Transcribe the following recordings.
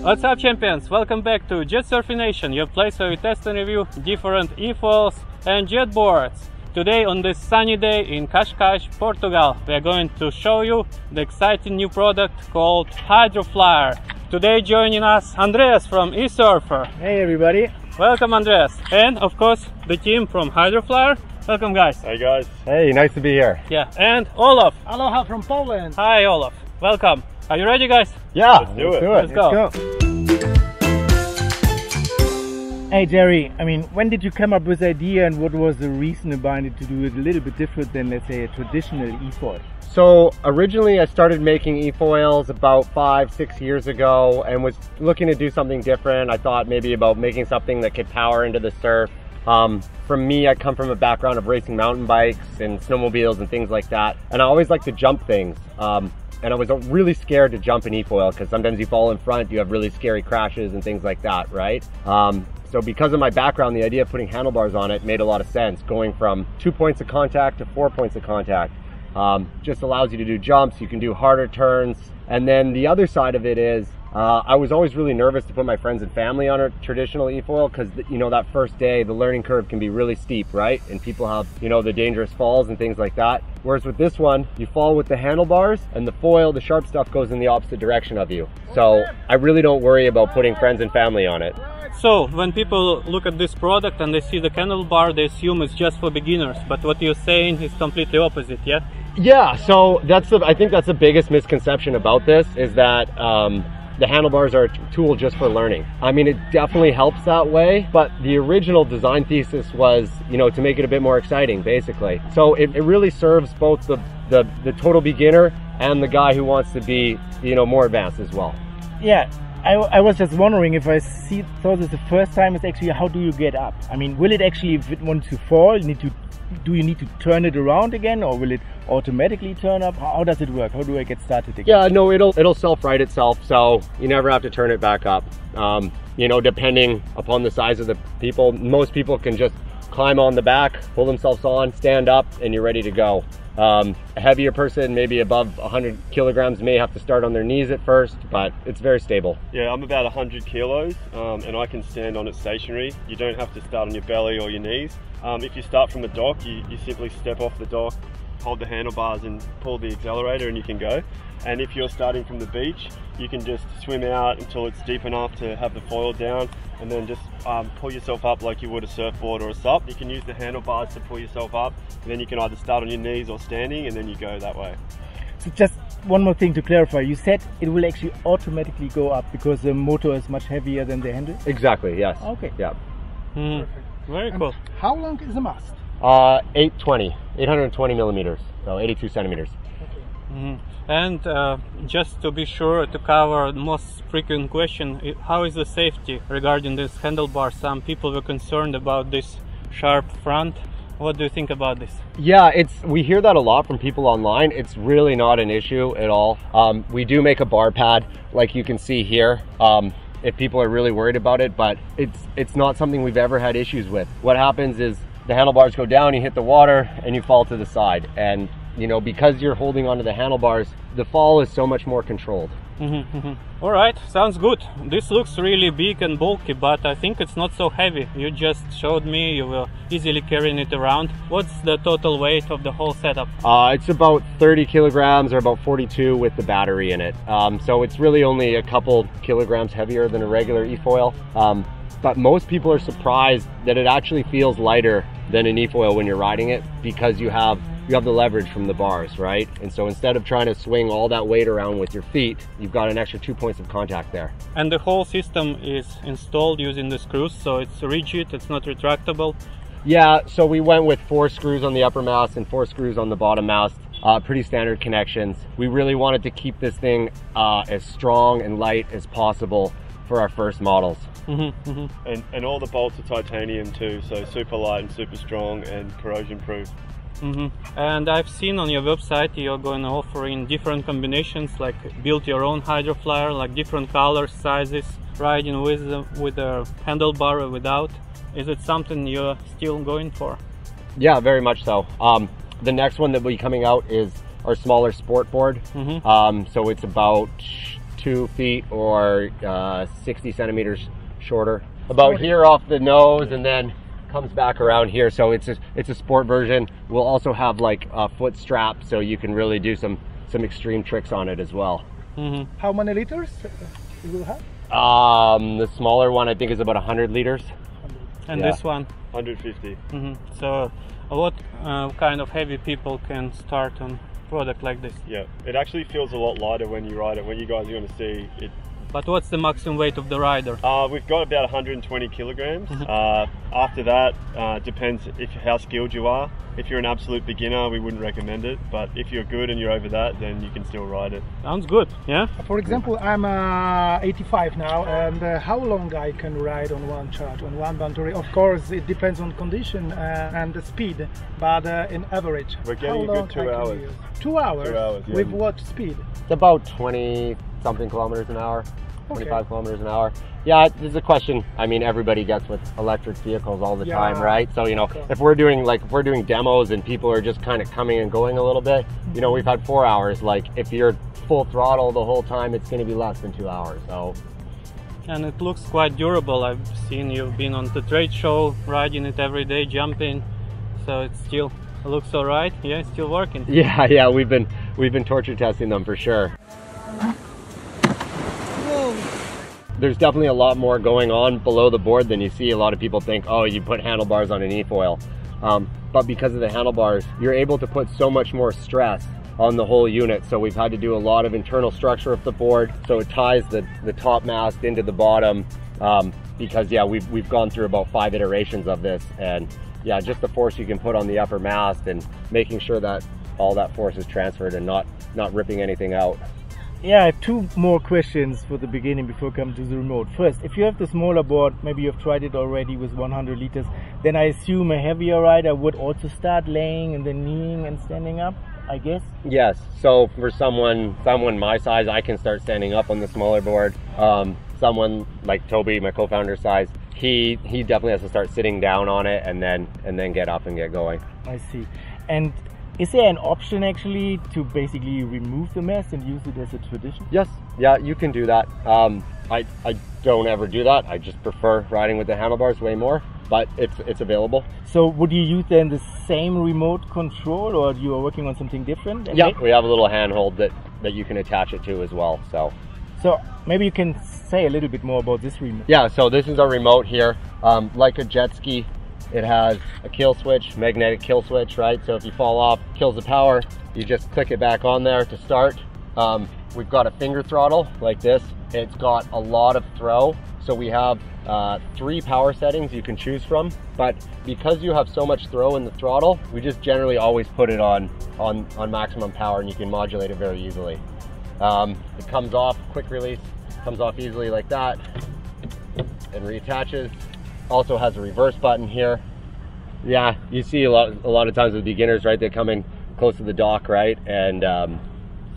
What's up, champions? Welcome back to Jet Surfing Nation, your place where we test and review different e-foils and jet boards. Today on this sunny day in Cascais, Portugal, we are going to show you the exciting new product called Hydroflyer. Today joining us Andreas from eSurfer. Hey everybody. Welcome Andreas. And of course the team from Hydroflyer. Welcome guys. Hey guys. Hey, nice to be here. Yeah, and Olaf. Aloha from Poland. Hi Olaf. Welcome. Are you ready guys? Yeah, let's do it. Let's go. Hey Jerry, I mean, when did you come up with the idea and what was the reason behind it to do it a little bit different than, let's say, a traditional e-foil? So originally I started making e-foils about 5-6 years ago and was looking to do something different. I thought maybe about making something that could power into the surf. For me, I come from a background of racing mountain bikes and snowmobiles and things like that. And I always like to jump things. And I was really scared to jump an e-foil because sometimes you fall in front, you have really scary crashes and things like that, right? So because of my background, the idea of putting handlebars on it made a lot of sense. Going from 2 points of contact to 4 points of contact just allows you to do jumps, you can do harder turns. And then the other side of it is, I was always really nervous to put my friends and family on a traditional e-foil because, you know, that first day, the learning curve can be really steep, right? And people have, you know, the dangerous falls and things like that. Whereas with this one, you fall with the handlebars and the foil, the sharp stuff goes in the opposite direction of you. So I really don't worry about putting friends and family on it. So when people look at this product and they see the handlebar, they assume it's just for beginners. But what you're saying is completely opposite, yeah? Yeah, so I think that's the biggest misconception about this is that the handlebars are a tool just for learning. I mean, it definitely helps that way, but the original design thesis was, you know, to make it a bit more exciting, basically. So it really serves both the total beginner and the guy who wants to be, you know, more advanced as well. Yeah, I was just wondering if I saw this the first time, it's actually how do you get up? I mean, will it actually, if it wants to fall, do you need to turn it around again, or will it automatically turn up? How does it work? How do I get started again? Yeah, no, it'll self-right itself, so you never have to turn it back up. You know, depending upon the size of the people, most people can just climb on the back, pull themselves on, stand up, and you're ready to go. A heavier person, maybe above 100 kilograms, may have to start on their knees at first, but it's very stable. Yeah, I'm about 100 kilos and I can stand on it stationary. You don't have to start on your belly or your knees. If you start from the dock, you simply step off the dock, hold the handlebars and pull the accelerator and you can go. And if you're starting from the beach, you can just swim out until it's deep enough to have the foil down and then just pull yourself up like you would a surfboard or a SUP. You can use the handlebars to pull yourself up and then you can either start on your knees or standing and then you go that way. So just one more thing to clarify, you said it will actually automatically go up because the motor is much heavier than the handle? Exactly, yes. Okay. Yeah. Very cool. How long is the mast? 820 millimeters, so 82 centimeters. And just to be sure to cover the most frequent question, how is the safety regarding this handlebar? Some people were concerned about this sharp front. What do you think about this? Yeah, we hear that a lot from people online. It's really not an issue at all. We do make a bar pad like you can see here. If people are really worried about it, but it's not something we've ever had issues with. What happens is the handlebars go down, you hit the water, and you fall to the side. And you know, because you're holding onto the handlebars, the fall is so much more controlled. All right, sounds good. This looks really big and bulky, but I think it's not so heavy. You just showed me you were easily carrying it around. What's the total weight of the whole setup? It's about 30 kilograms or about 42 with the battery in it. So it's really only a couple kilograms heavier than a regular e-foil. But most people are surprised that it actually feels lighter than an e-foil when you're riding it because you have the leverage from the bars, right? And so instead of trying to swing all that weight around with your feet, you've got an extra 2 points of contact there. And the whole system is installed using the screws, so it's rigid, it's not retractable. Yeah, so we went with 4 screws on the upper mast and 4 screws on the bottom mast. Pretty standard connections. We really wanted to keep this thing as strong and light as possible for our first models. And all the bolts are titanium too, so super light and super strong and corrosion proof. And I've seen on your website you're going to offer in different combinations, like build your own Hydroflyer, like different colors, sizes, riding with a handlebar or without. Is it something you're still going for? Yeah, very much so. The next one that will be coming out is our smaller sport board. So it's about 2 feet or 60 centimeters shorter. About here off the nose, and then comes back around here. So it's a sport version. We'll also have like a foot strap, so you can really do some extreme tricks on it as well. How many liters you will have? The smaller one I think is about 100 liters. And Yeah. this one? 150. So what kind of heavy people can start on product like this? Yeah, it actually feels a lot lighter when you ride it. When you guys are going to see it. But what's the maximum weight of the rider? We've got about 120 kilograms. After that, depends how skilled you are. If you're an absolute beginner, we wouldn't recommend it. But if you're good and you're over that, then you can still ride it. Sounds good, yeah? For example, I'm 85 now, and how long I can ride on one charge, on one battery? Of course, it depends on condition and the speed, but in average, We're getting how a long good 2 I can hours. use? 2 hours? 2 hours, yeah. With what speed? It's about 20 something kilometers an hour, 25 Okay. kilometers an hour. Yeah, this is a question I mean everybody gets with electric vehicles all the Yeah. time, right? So, you know, Okay. if we're doing demos and people are just kind of coming and going a little bit, you know, we've had 4 hours. Like if you're full throttle the whole time, it's going to be less than 2 hours. So And it looks quite durable. I've seen you've been on the trade show, riding it every day, jumping. So it still looks all right. Yeah, it's still working. yeah, we've been torture testing them for sure. There's definitely a lot more going on below the board than you see. A lot of people think, oh, you put handlebars on an e-foil. But because of the handlebars, you're able to put so much more stress on the whole unit. So we've had to do a lot of internal structure of the board. So it ties the top mast into the bottom. Because yeah, we've gone through about 5 iterations of this. And yeah, just the force you can put on the upper mast and making sure that all that force is transferred and not ripping anything out. Yeah, I have 2 more questions for the beginning before we come to the remote. First, if you have the smaller board, maybe you've tried it already with 100 liters, then I assume a heavier rider would also start laying and then kneeling and standing up, I guess? Yes, so for someone my size, I can start standing up on the smaller board. Someone like Toby, my co-founder's size, he definitely has to start sitting down on it and then get up and get going. I see. And is there an option actually to basically remove the mast and use it as a tradition? Yes, yeah, you can do that. I don't ever do that. I just prefer riding with the handlebars way more, but it's available. So would you use then the same remote control, or you are working on something different? And Yeah, we have a little handhold that you can attach it to as well. So maybe you can say a little bit more about this remote. Yeah, so this is our remote here. Like a jet ski, it has a kill switch, magnetic kill switch, right? So if you fall off, kills the power, you just click it back on there to start. We've got a finger throttle like this. It's got a lot of throw. So we have 3 power settings you can choose from, but because you have so much throw in the throttle, we just generally always put it on maximum power, and you can modulate it very easily. It comes off, quick release, comes off easily like that, and reattaches. Also has a reverse button here. Yeah, you see a lot of times with beginners, right? They come in close to the dock, right? And a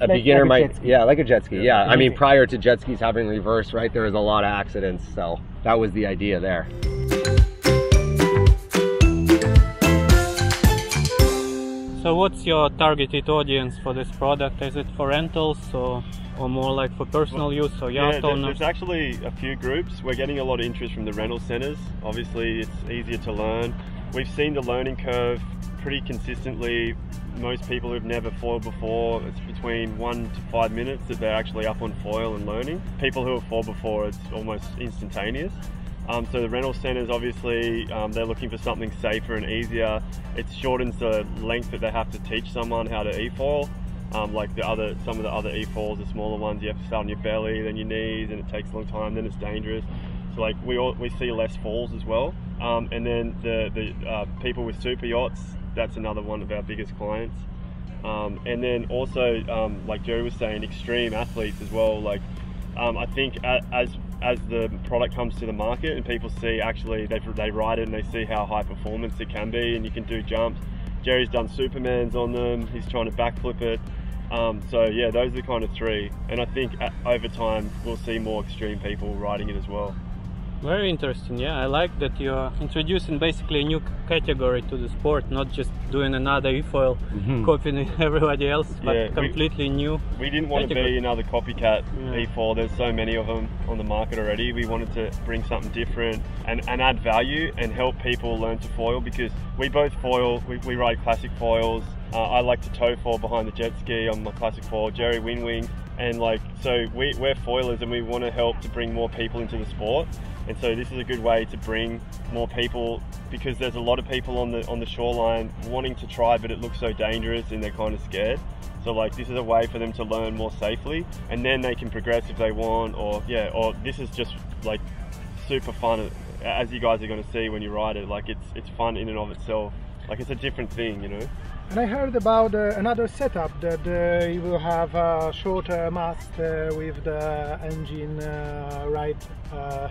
beginner might, yeah, like a jet ski. Yeah, I mean, prior to jet skis having reverse, right, there was a lot of accidents. So that was the idea there. So what's your targeted audience for this product? Is it for rentals or more like for personal use or yacht owners? There's actually a few groups. We're getting a lot of interest from the rental centers. Obviously, it's easier to learn. We've seen the learning curve pretty consistently. Most people who've never foiled before, it's between 1 to 5 minutes that they're actually up on foil and learning. People who have foiled before, it's almost instantaneous. So the rental centers, obviously, they're looking for something safer and easier. It shortens the length that they have to teach someone how to e-foil. Like some of the other e-foils, the smaller ones, you have to start on your belly, then your knees, and it takes a long time, then it's dangerous. So like we see less falls as well. And then the people with super yachts, that's another one of our biggest clients. And then also, like Jerry was saying, extreme athletes as well. Like I think as the product comes to the market and people see actually they ride it and they see how high performance it can be, and you can do jumps. Jerry's done Supermans on them. He's trying to backflip it. So yeah, those are the kind of 3. And I think over time we'll see more extreme people riding it as well. Very interesting. Yeah, I like that you're introducing basically a new category to the sport, not just doing another e-foil, copying everybody else, but completely new. We didn't want to be another copycat e-foil. There's so many of them on the market already. We wanted to bring something different and add value and help people learn to foil, because we both foil. We ride classic foils. I like to tow foil behind the jet ski on my classic foil. Jerry wing, and so we're foilers, and we want to help to bring more people into the sport. And so this is a good way to bring more people, because there's a lot of people on the shoreline wanting to try, but it looks so dangerous and they're kind of scared. So this is a way for them to learn more safely, and then they can progress if they want, or this is just super fun, as you guys are going to see when you ride it. It's fun in and of itself. It's a different thing, you know. And I heard about another setup that you will have a shorter mast with the engine right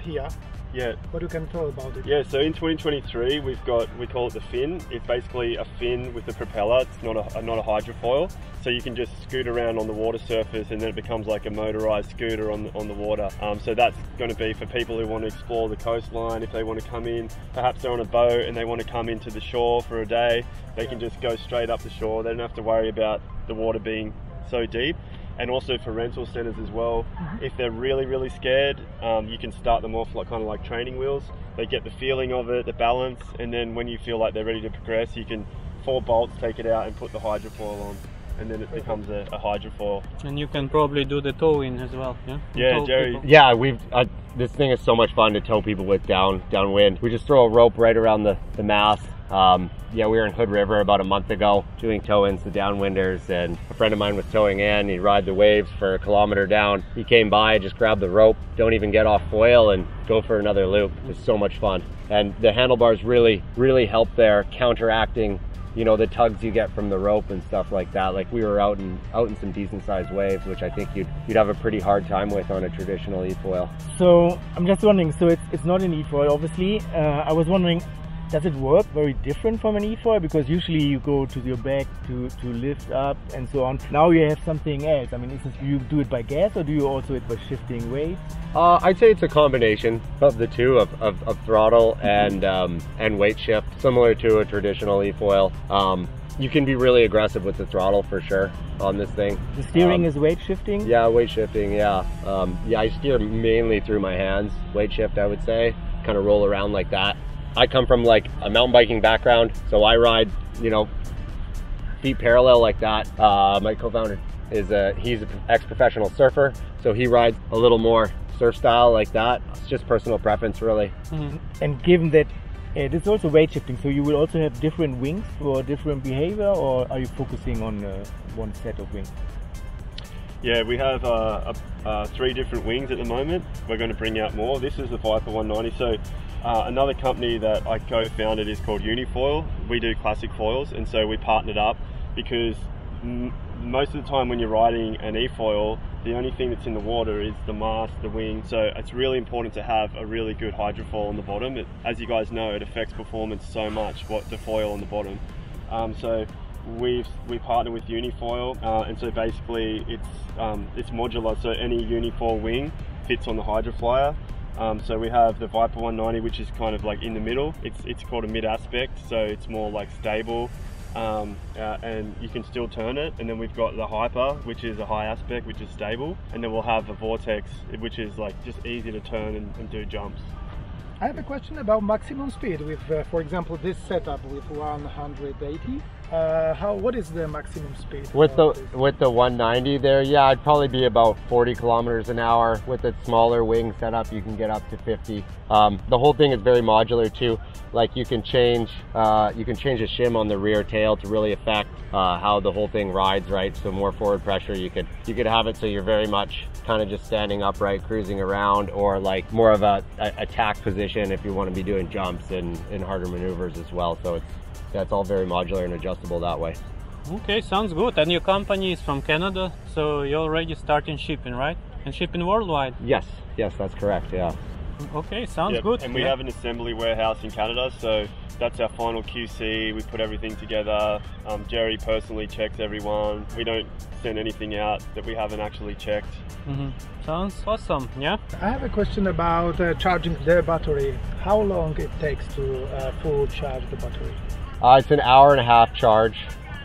here. Yeah. What you can tell about it? Yeah, so in 2023 we call it the fin. It's basically a fin with a propeller. It's not a hydrofoil. So you can just scoot around on the water surface, and then it becomes like a motorized scooter on the water. So that's going to be for people who want to explore the coastline. If they want to come in, perhaps they're on a boat and they want to come into the shore for a day, they can just go straight up the shore. They don't have to worry about the water being so deep. And also for rental centers as well, if they're really scared, you can start them off kind of like training wheels. They get the feeling of it, the balance, and then when you feel like they're ready to progress, you can 4 bolts, take it out and put the hydrofoil on, and then it becomes a hydrofoil. And you can probably do the towing as well, yeah? Yeah, Jerry. People. Yeah, this thing is so much fun to tow people with downwind. We just throw a rope right around the mast. We were in Hood River about a month ago doing tow-ins to downwinders, and a friend of mine was towing in. He'd ride the waves for a kilometer down. He came by, just grabbed the rope, don't even get off foil, and go for another loop. It's so much fun. And the handlebars really help there, counteracting the tugs you get from the rope and stuff like that. We were out in some decent sized waves, which I think you'd have a pretty hard time with on a traditional e-foil. So I'm just wondering, so it's not an e-foil obviously. I was wondering, does it work very different from an e-foil? Because usually you go to your back to lift up and so on. Now you have something else. I mean, do you do it by gas, or do you also do it by shifting weight? I'd say it's a combination of the two, of throttle and weight shift, similar to a traditional e-foil. You can be really aggressive with the throttle for sure on this thing. The steering is weight shifting? Yeah, weight shifting, yeah. I steer mainly through my hands, weight shift I would say, kind of roll around like that. I come from a mountain biking background, so I ride, feet parallel like that. My co-founder he's an ex-professional surfer, so he rides a little more surf style like that. It's just personal preference, really. And given that it is also weight shifting, so you will also have different wings for different behavior, or are you focusing on one set of wings? Yeah, we have 3 different wings at the moment. We're going to bring out more. This is the Viper 190. So another company that I co-founded is called Unifoil. We do classic foils, and so we partnered up because most of the time when you're riding an e-foil, the only thing that's in the water is the mast, the wing. So it's really important to have a really good hydrofoil on the bottom. As you guys know, it affects performance so much, the foil on the bottom. So we partner with Unifoil, and so basically it's modular. So any Unifoil wing fits on the Hydroflyer. So we have the Viper 190, which is kind of in the middle. It's called a mid aspect, so it's more stable, and you can still turn it. And then we've got the Hyper, which is a high aspect, which is stable. And then we'll have a Vortex, which is just easy to turn and do jumps. I have a question about maximum speed with, for example, this setup with 180. What is the maximum speed? With the 190 there, yeah, I'd probably be about 40 kilometers an hour. With a smaller wing setup, you can get up to 50. The whole thing is very modular too. You can change the shim on the rear tail to really affect how the whole thing rides, right? So more forward pressure, you could have it so you're very much kind of just standing upright, cruising around, or more of a attack position if you want to be doing jumps and harder maneuvers as well. So it's all very modular and adjustable that way. Okay, sounds good. And your company is from Canada, so you're already starting shipping, right? And shipping worldwide? Yes, that's correct, yeah. Okay, sounds good. And we have an assembly warehouse in Canada, so That's our final QC. We put everything together. Jerry personally checks everyone. We don't send anything out that we haven't actually checked. Sounds awesome, yeah? I have a question about charging the battery. How long it takes to full charge the battery? It's an hour-and-a-half charge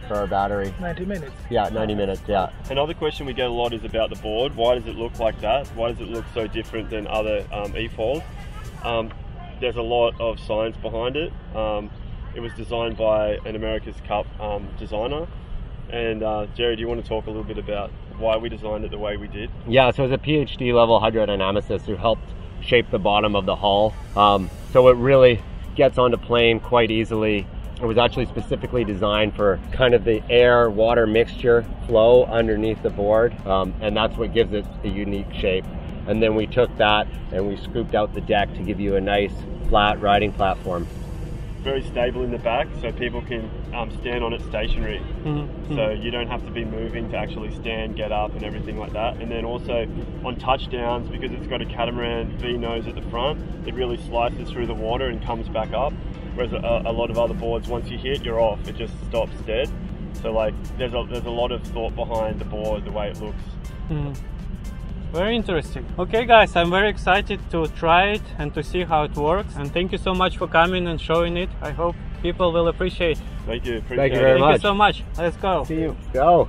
for our battery. 90 minutes? Yeah, 90 minutes, yeah. Another question we get a lot is about the board. Why does it look like that? Why does it look so different than other e-foils? There's a lot of science behind it. It was designed by an America's Cup designer. And Jerry, do you want to talk a little bit about why we designed it the way we did? Yeah, so it's a PhD level hydrodynamicist who helped shape the bottom of the hull. So it really gets onto plane quite easily. It was actually specifically designed for kind of the air-water mixture flow underneath the board, and that's what gives it a unique shape. And then we took that and we scooped out the deck to give you a nice flat riding platform. Very stable in the back, so people can stand on it stationary. So you don't have to be moving to actually stand, get up and everything like that. And then also on touchdowns, because it's got a catamaran V-nose at the front, it really slices through the water and comes back up. Whereas a lot of other boards, once you hit, you're off. It just stops dead. So like, there's a lot of thought behind the board, the way it looks. Very interesting. Okay guys, I'm very excited to try it and to see how it works. And thank you so much for coming and showing it. I hope people will appreciate it. Thank you. Thank you very much. Thank you so much. Let's go. See you. Go.